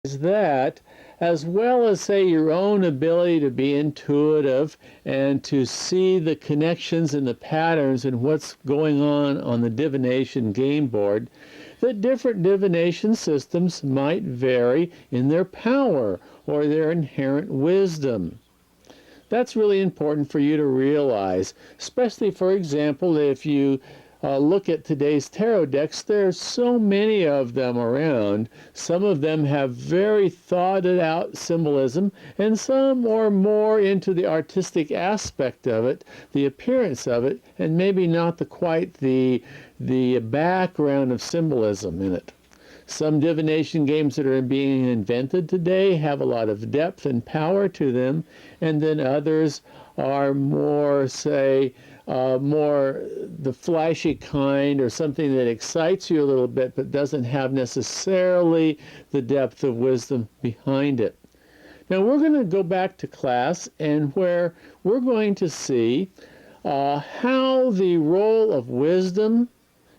that, as well as, say, your own ability to be intuitive and to see the connections and the patterns and what's going on the divination game board, that different divination systems might vary in their power or their inherent wisdom. That's really important for you to realize, especially, for example, if you look at today's tarot decks. There's so many of them around. Some of them have very thought out symbolism, and some are more into the artistic aspect of it, the appearance of it, and maybe not quite the background of symbolism in it. Some divination games that are being invented today have a lot of depth and power to them, and then others are more, say, more the flashy kind, or something that excites you a little bit but doesn't have necessarily the depth of wisdom behind it. Now we're going to go back to class, and where we're going to see how the role of wisdom,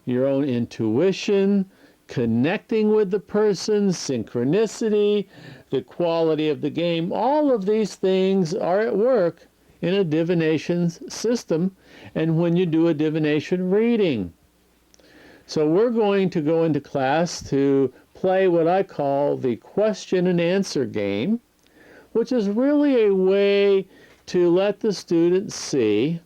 your own intuition, connecting with the person, synchronicity, the quality of the game, all of these things are at work in a divination system and when you do a divination reading. So we're going to go into class to play what I call the question and answer game, which is really a way to let the students see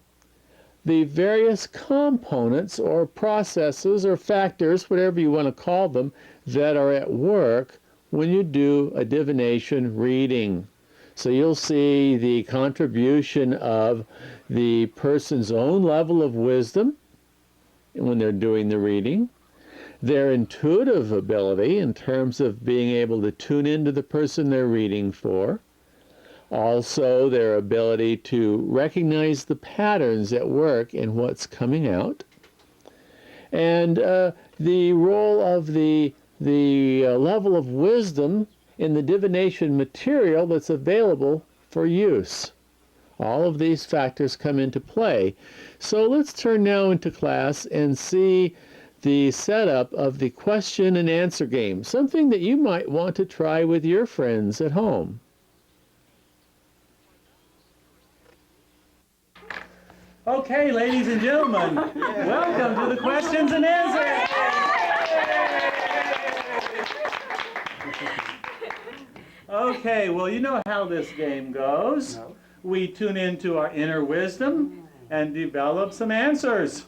the various components or processes or factors, whatever you want to call them, that are at work when you do a divination reading. So you'll see the contribution of the person's own level of wisdom when they're doing the reading, their intuitive ability in terms of being able to tune into the person they're reading for, also their ability to recognize the patterns at work in what's coming out, and the role of the level of wisdom in the divination material that's available for use. All of these factors come into play. So let's turn now into class and see the setup of the question and answer game, something that you might want to try with your friends at home. Okay, ladies and gentlemen, welcome to the questions and answers. Okay, well, you know how this game goes. No. We tune into our inner wisdom and develop some answers.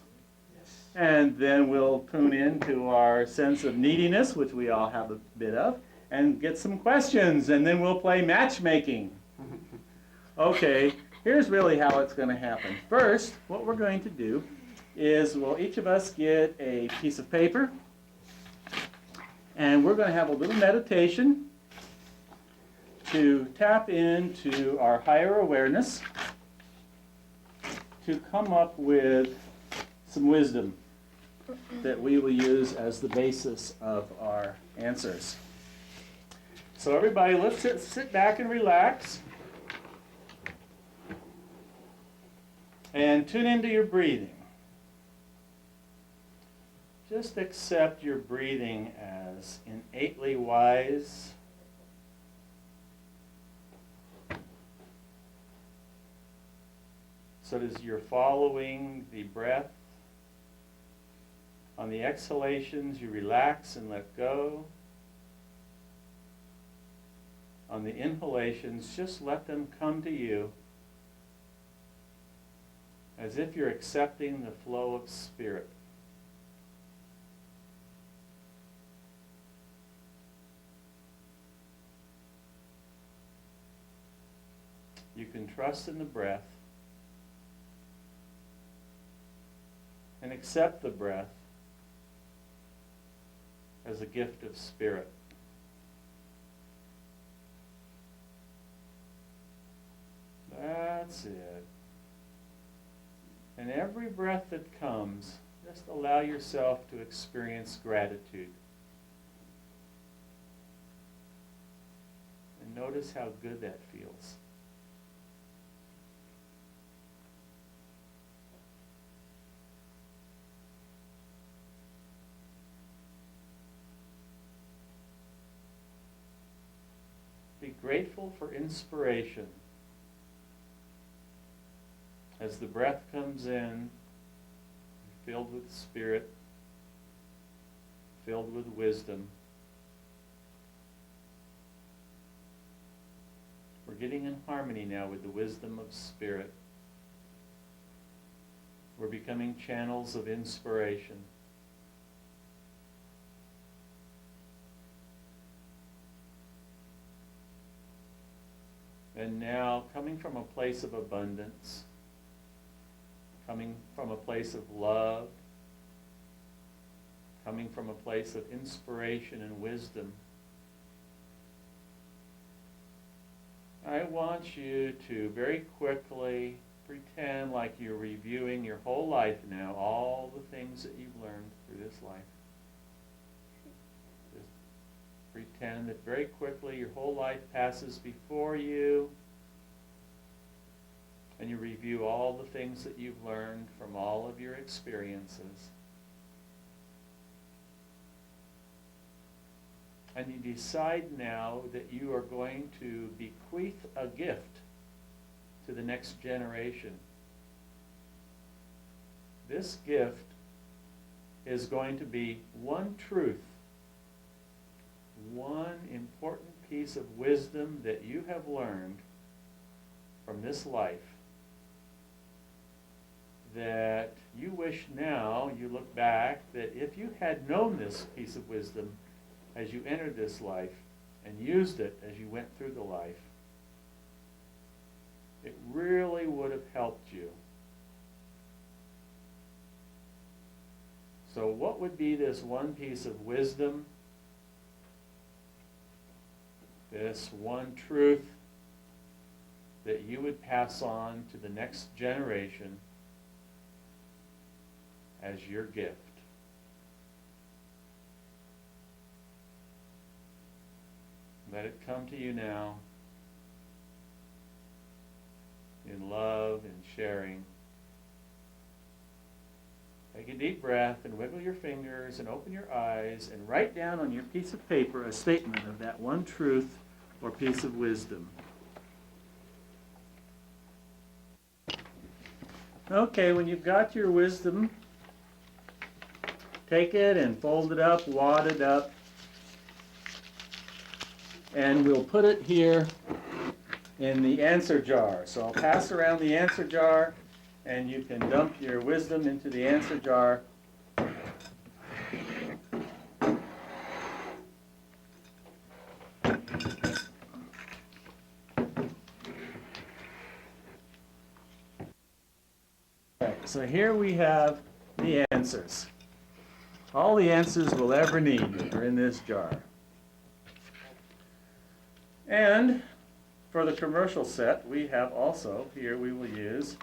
And then we'll tune into our sense of neediness, which we all have a bit of, and get some questions, and then we'll play matchmaking. Okay. Here's really how it's going to happen. First, what we're going to do is we'll each of us get a piece of paper, and we're going to have a little meditation to tap into our higher awareness to come up with some wisdom that we will use as the basis of our answers. So everybody, let's sit back and relax. And tune into your breathing. Just accept your breathing as innately wise. So as you're following the breath, on the exhalations you relax and let go. On the inhalations, just let them come to you, as if you're accepting the flow of spirit. You can trust in the breath and accept the breath as a gift of spirit. That's it. And every breath that comes, just allow yourself to experience gratitude. And notice how good that feels. be grateful for inspiration. As the breath comes in, filled with spirit, filled with wisdom, we're getting in harmony now with the wisdom of spirit. We're becoming channels of inspiration. And now, coming from a place of abundance, coming from a place of love, coming from a place of inspiration and wisdom, I want you to very quickly pretend like you're reviewing your whole life now, all the things that you've learned through this life. Just pretend that very quickly your whole life passes before you, and you review all the things that you've learned from all of your experiences. And you decide now that you are going to bequeath a gift to the next generation. This gift is going to be one truth, one important piece of wisdom that you have learned from this life, that you wish now, you look back, that if you had known this piece of wisdom as you entered this life and used it as you went through the life, it really would have helped you. So what would be this one piece of wisdom, this one truth that you would pass on to the next generation as your gift? Let it come to you now in love and sharing. Take a deep breath and wiggle your fingers and open your eyes and write down on your piece of paper a statement of that one truth or piece of wisdom. Okay, when you've got your wisdom, take it and fold it up, wad it up, and we'll put it here in the answer jar. So I'll pass around the answer jar, and you can dump your wisdom into the answer jar. Right, so here we have the answers. All the answers we'll ever need are in this jar. And for the commercial set, we have also, here we will use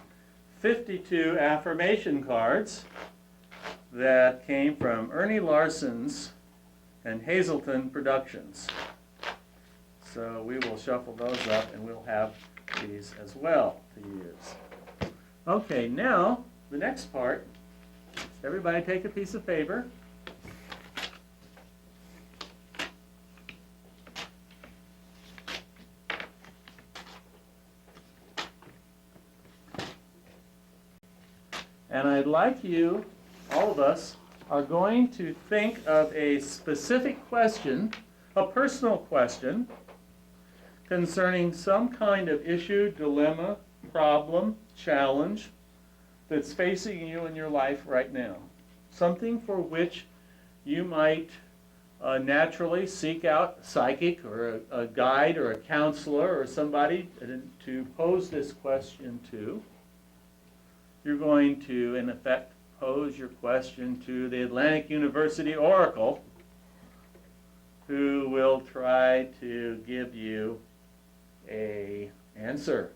52 affirmation cards that came from Ernie Larson's and Hazelton Productions. So we will shuffle those up and we'll have these as well to use. Okay, now the next part, everybody take a piece of paper. And I'd like you, all of us, are going to think of a specific question, a personal question, concerning some kind of issue, dilemma, problem, challenge that's facing you in your life right now. Something for which you might naturally seek out a psychic or a guide or a counselor or somebody to pose this question to. You're going to, in effect, pose your question to the Atlantic University Oracle, who will try to give you an answer.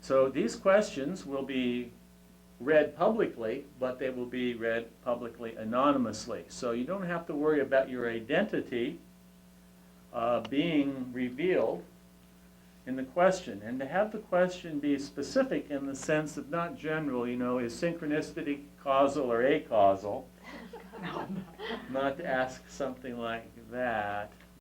So these questions will be read publicly, but they will be read publicly anonymously. So you don't have to worry about your identity being revealed in the question. And to have the question be specific in the sense of not general, is synchronicity causal or acausal? Not to ask something like that.